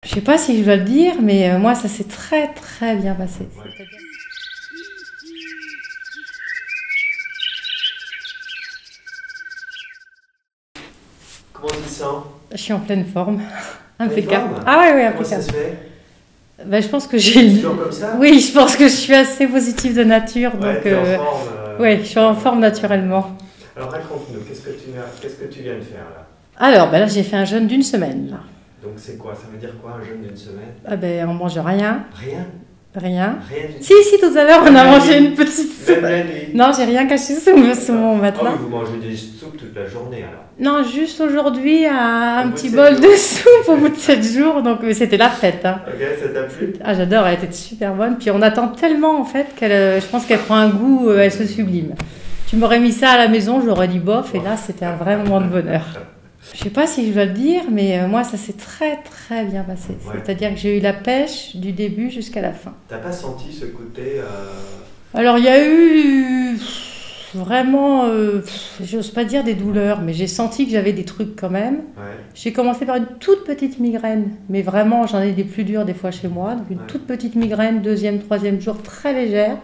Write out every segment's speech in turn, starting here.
Je sais pas si je dois le dire, mais moi, ça s'est très très bien passé. Comment tu te sens? Je suis en pleine forme, impeccable. Forme? Ah ouais, Comment impeccable. ça se fait? Ben, je pense que j'ai... Toujours comme ça? Oui, je pense que je suis assez positive de nature, Ouais, donc... t'es en forme. Oui, je suis en forme naturellement. Alors raconte-nous, qu'est-ce que tu viens de faire là? Alors, ben là, j'ai fait un jeûne d'une semaine, là. Donc c'est quoi? Ça veut dire quoi un jeûne d'une semaine? Ah ben, on mange rien. Rien? Rien. Rien du tout? Si, tout à l'heure, on a Même mangé la nuit? une petite Même soupe. la nuit? Non, j'ai rien caché sous mon Oh, matelas. mais vous mangez des soupes toute la journée alors? Non, juste aujourd'hui, un Au bout petit de bol 7 de jours. soupe au bout de 7 jours, donc c'était la fête. Hein. Ok, ça t'a plu? Ah, j'adore, elle était super bonne. Puis on attend tellement en fait qu'elle, je pense qu'elle prend un goût, elle se sublime. Tu m'aurais mis ça à la maison, je l'aurais dit bof, et là c'était un vrai moment de bonheur. Je sais pas si je dois le dire, mais moi ça s'est très très bien passé. Ouais. C'est-à-dire que j'ai eu la pêche du début jusqu'à la fin. T'as pas senti ce côté Alors il y a eu vraiment, j'ose pas dire des douleurs, mais j'ai senti que j'avais des trucs quand même. Ouais. J'ai commencé par une toute petite migraine, mais vraiment j'en ai des plus dures des fois chez moi. Donc une toute petite migraine, deuxième, troisième jour, très légère.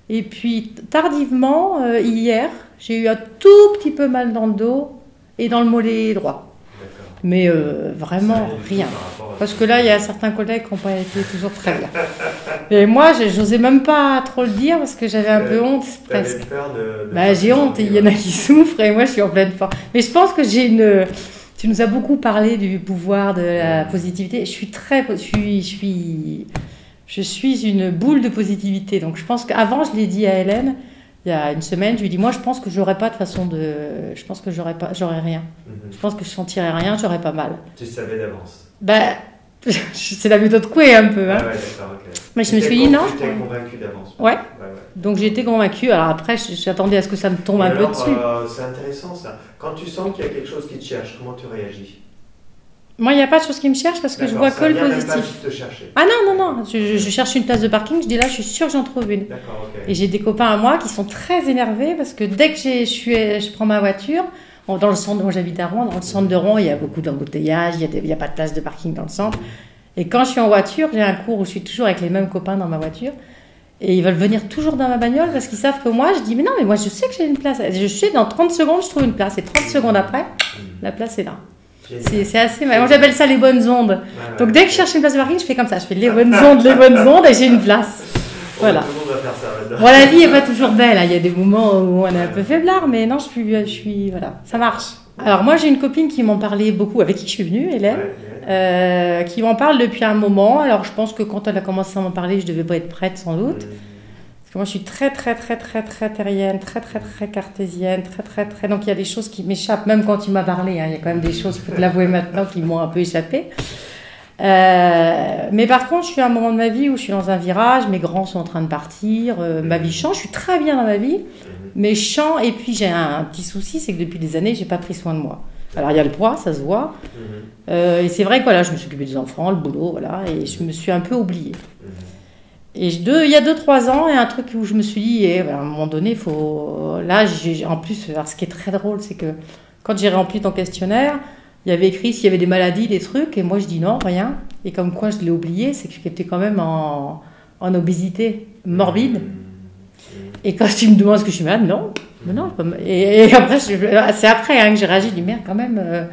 Et puis tardivement, hier, j'ai eu un tout petit peu mal dans le dos et dans le mollet droit. D'accord. Mais vraiment rien. Par rapport à Parce ce que là, il y a certains collègues qui n'ont pas été toujours très bien. Et moi, j'osais même pas trop le dire parce que j'avais un peu honte presque. T'avais peur de Bah, j'ai honte, il y en a qui souffrent et moi je suis en pleine forme. Mais je pense que j'ai une... Tu nous as beaucoup parlé du pouvoir de la positivité. Je suis une boule de positivité. Donc je pense qu'avant, je l'ai dit à Hélène, il y a une semaine, je lui ai dit, moi je pense que j'aurais pas de façon de... Je pense que j'aurais rien. Je pense que je sentirais rien, j'aurais pas mal. Tu savais d'avance? Bah, c'est la méthode Coué un peu. Hein. Ah ouais, d'accord, ok. Mais je me suis dit non. Tu t'es convaincu d'avance? Ouais. Ouais. Donc j'ai été convaincue. Alors après, j'attendais à ce que ça me tombe un peu dessus. C'est intéressant ça. Quand tu sens qu'il y a quelque chose qui te cherche, comment tu réagis? Moi, il n'y a pas de chose qui me cherche parce que je vois que le positif. Même pas te chercher. Ah non. Je cherche une place de parking. Je dis là, je suis sûre que j'en trouve une. D'accord, ok. Et j'ai des copains à moi qui sont très énervés parce que dès que je prends ma voiture, dans le centre, moi j'habite à Rouen, dans le centre de Rouen, il y a beaucoup d'embouteillages, il n'y a pas de place de parking dans le centre. Et quand je suis en voiture, j'ai un cours où je suis toujours avec les mêmes copains dans ma voiture. Et ils veulent venir toujours dans ma bagnole parce qu'ils savent que moi, je dis, mais non, mais moi je sais que j'ai une place. Je sais, dans 30 secondes, je trouve une place. Et 30 secondes après, la place est là. C'est assez mal. Moi j'appelle ça les bonnes ondes. Donc dès que je cherche une place de parking, je fais comme ça. Je fais les bonnes ondes, et j'ai une place. Voilà. Tout le monde va faire ça maintenant. Bon, la vie n'est pas toujours belle. Hein. Il y a des moments où on est un peu faiblard, mais non, je suis voilà, ça marche. Alors moi, j'ai une copine qui m'en parlait beaucoup, avec qui je suis venue, Hélène, qui m'en parle depuis un moment. Alors je pense que quand elle a commencé à m'en parler, je devais pas être prête sans doute. Parce que moi, je suis très terrienne, très cartésienne, très. Donc il y a des choses qui m'échappent, même quand il m'a parlé. Hein, il y a quand même des choses, faut te l'avouer maintenant, qui m'ont un peu échappé. Mais par contre, je suis à un moment de ma vie où je suis dans un virage, mes grands sont en train de partir, ma vie change, je suis très bien dans ma vie, mais je change, et puis j'ai un petit souci, c'est que depuis des années, j'ai pas pris soin de moi. Alors il y a le poids, ça se voit, et c'est vrai que voilà, je me suis occupée des enfants, le boulot, voilà, et je me suis un peu oubliée. Et il y a 2-3 ans, il y a un truc où je me suis dit, à un moment donné, il faut... Là, en plus, alors, ce qui est très drôle, c'est que quand j'ai rempli ton questionnaire, il y avait écrit s'il y avait des maladies, des trucs, et moi je dis non, rien. Et comme quoi je l'ai oublié, c'est que j'étais quand même en obésité morbide. Et quand tu me demandes ce que je suis malade, non. Et après, c'est après que j'ai réagi, je dis merde, quand même,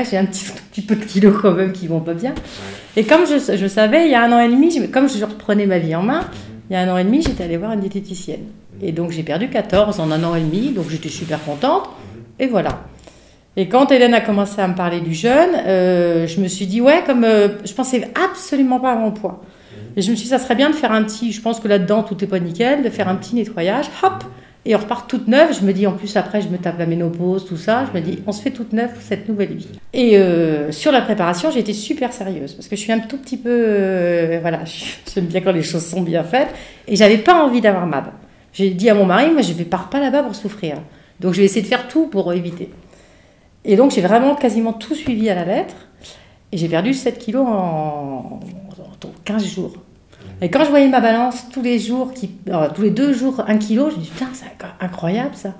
j'ai un petit peu de kilos quand même qui vont pas bien. Et comme je savais, il y a 1 an et demi, comme je reprenais ma vie en main, il y a 1 an et demi, j'étais allée voir une diététicienne. Et donc j'ai perdu 14 en 1 an et demi, donc j'étais super contente. Et voilà. Et quand Hélène a commencé à me parler du jeûne, je me suis dit, je pensais absolument pas à mon poids. Et je me suis dit, ça serait bien de faire un petit, je pense que là-dedans, tout n'est pas nickel, de faire un petit nettoyage, hop, et on repart toute neuve. Je me dis, en plus, après, je me tape la ménopause, tout ça. Je me dis, on se fait toute neuve pour cette nouvelle vie. Et sur la préparation, j'ai été super sérieuse, parce que je suis un tout petit peu, j'aime bien quand les choses sont bien faites, et j'avais pas envie d'avoir mal. J'ai dit à mon mari, moi, je ne pars pas là-bas pour souffrir. Donc, je vais essayer de faire tout pour éviter. Et donc, j'ai vraiment quasiment tout suivi à la lettre. Et j'ai perdu 7 kilos en 15 jours. Et quand je voyais ma balance tous les jours, tous les 2 jours, 1 kilo, je me dis, putain, c'est incroyable ça.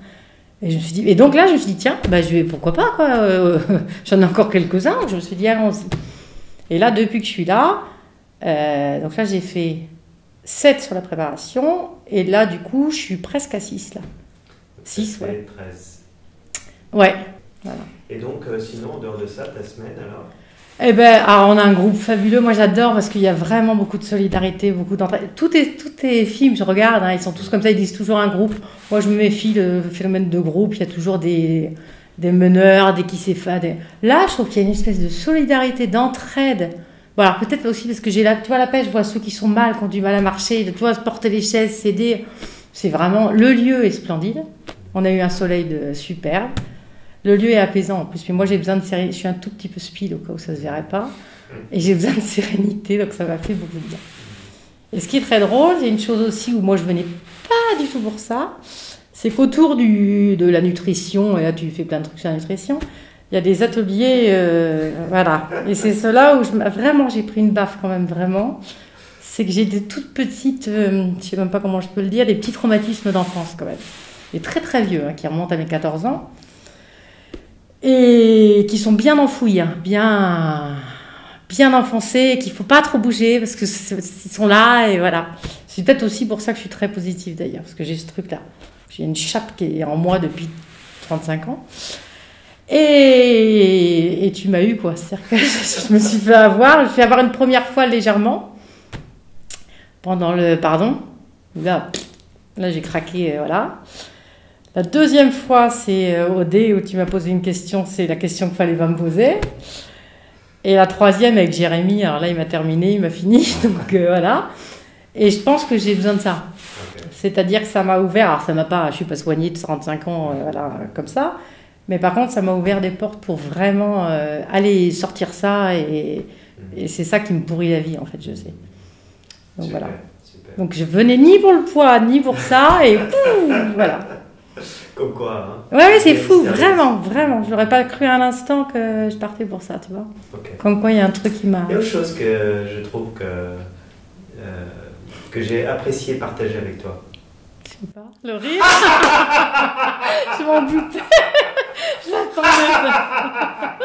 Et donc là, je me suis dit, tiens, pourquoi pas, quoi. J'en ai encore quelques-uns. Je me suis dit, allons-y. Et là, depuis que je suis là, donc là, j'ai fait 7 sur la préparation. Et là, du coup, je suis presque à 6 là. 6, ouais. 13. Ouais, voilà. Et donc, sinon, en dehors de ça, ta semaine alors? Eh ben, alors on a un groupe fabuleux. Moi, j'adore parce qu'il y a vraiment beaucoup de solidarité, beaucoup d'entraide. Tous les films, je regarde, hein, ils sont tous comme ça, ils disent toujours un groupe. Moi, je me méfie le phénomène de groupe. Il y a toujours des meneurs, des qui s'effadent. Là, je trouve qu'il y a une espèce de solidarité, d'entraide. Bon, alors peut-être aussi parce que tu vois, la pêche, je vois ceux qui sont mal, qui ont du mal à marcher, tu vois, porter les chaises, s'aider. C'est vraiment, le lieu est splendide. On a eu un soleil superbe. Le lieu est apaisant en plus, mais moi j'ai besoin de sérénité. Je suis un tout petit peu speed au cas où ça se verrait pas, et j'ai besoin de sérénité, donc ça m'a fait beaucoup de bien. Et ce qui est très drôle, il y a une chose aussi où moi je venais pas du tout pour ça, c'est qu'autour de la nutrition, et là tu fais plein de trucs sur la nutrition, il y a des ateliers, voilà. Et c'est cela où vraiment j'ai pris une baffe quand même, vraiment. C'est que j'ai des toutes petites, je sais même pas comment je peux le dire, des petits traumatismes d'enfance quand même. Et très très vieux, hein, qui remontent à mes 14 ans. Et qui sont bien enfouis, hein, bien enfoncés, qu'il ne faut pas trop bouger parce qu'ils sont là et voilà. C'est peut-être aussi pour ça que je suis très positive d'ailleurs, parce que j'ai ce truc-là. J'ai une chape qui est en moi depuis 35 ans. Et tu m'as eu quoi, c'est-à-dire que je me suis fait avoir, je me suis fait avoir une première fois légèrement, pendant le pardon, là j'ai craqué, voilà. La deuxième fois, c'est au dé où tu m'as posé une question, c'est la question qu'il fallait pas me poser. Et la troisième avec Jérémy, alors là il m'a terminé, il m'a fini, donc voilà. Et je pense que j'ai besoin de ça. Okay. C'est-à-dire que ça m'a ouvert, alors ça m'a pas, je suis pas soignée de 45 ans, voilà, comme ça. Mais par contre, ça m'a ouvert des portes pour vraiment aller sortir ça et c'est ça qui me pourrit la vie en fait, je sais. Donc super, voilà. Super. Donc je venais ni pour le poids, ni pour ça et voilà. Comme quoi, hein. Ouais, c'est fou, vraiment, vraiment. J'aurais pas cru un instant que je partais pour ça, tu vois. Okay. Comme quoi, il y a un truc qui m'a... Il y a autre chose que je trouve que j'ai apprécié partager avec toi. Je sais pas, le rire. Je m'en doutais. J'attendais ça.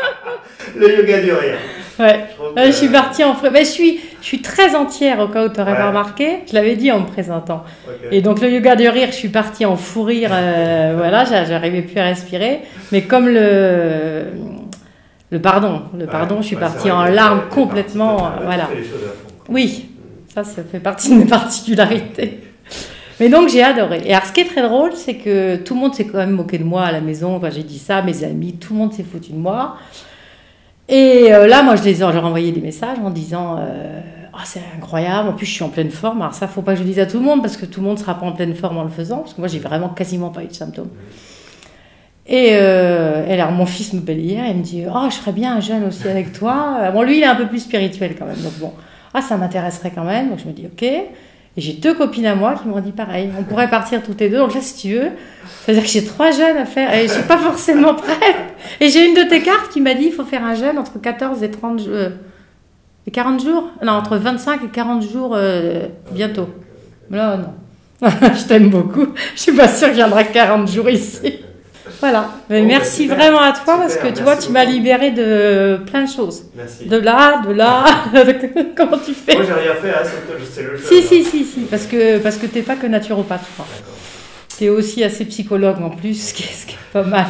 Le yoga du rire. Ouais, je suis partie en... Ben, je suis très entière au cas où tu n'aurais pas remarqué. Je l'avais dit en me présentant. Okay. Et donc le yoga du rire, je suis partie en fou rire. Voilà, j'arrivais plus à respirer. Mais comme le pardon, je suis partie en larmes complètement. Voilà. Oui, ça fait partie de mes particularités. Mais donc j'ai adoré. Et alors ce qui est très drôle, c'est que tout le monde s'est quand même moqué de moi à la maison. Enfin, j'ai dit ça, mes amis, tout le monde s'est foutu de moi. Et là, moi, je leur envoyé des messages en disant oh, c'est incroyable, en plus je suis en pleine forme. Alors ça, faut pas que je le dise à tout le monde parce que tout le monde sera pas en pleine forme en le faisant, parce que moi, j'ai vraiment quasiment pas eu de symptômes. Et alors, mon fils me appelle hier, il me dit oh, je ferais bien un jeûne aussi avec toi. Bon, lui, il est un peu plus spirituel quand même, donc bon, ça m'intéresserait quand même. Donc je me dis ok. Et j'ai 2 copines à moi qui m'ont dit pareil, on pourrait partir toutes les 2, donc là si tu veux, c'est-à-dire que j'ai 3 jeûnes à faire et je suis pas forcément prête. Et j'ai une de tes cartes qui m'a dit il faut faire un jeûne entre 14 et 30 jours, et 40 jours, non, entre 25 et 40 jours bientôt. Là non, je t'aime beaucoup, je suis pas sûre que je viendrai 40 jours ici. Voilà, mais merci super, vraiment à toi parce que tu vois, tu m'as libéré de plein de choses. Merci. De là, comment tu fais? Moi j'ai rien fait, c'est le jeu. Si, parce que t'es pas que naturopathe, je crois. T'es aussi assez psychologue en plus, ce qui est pas mal.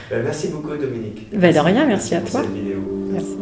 Merci beaucoup Dominique. De rien, merci à toi. Pour cette vidéo. Merci.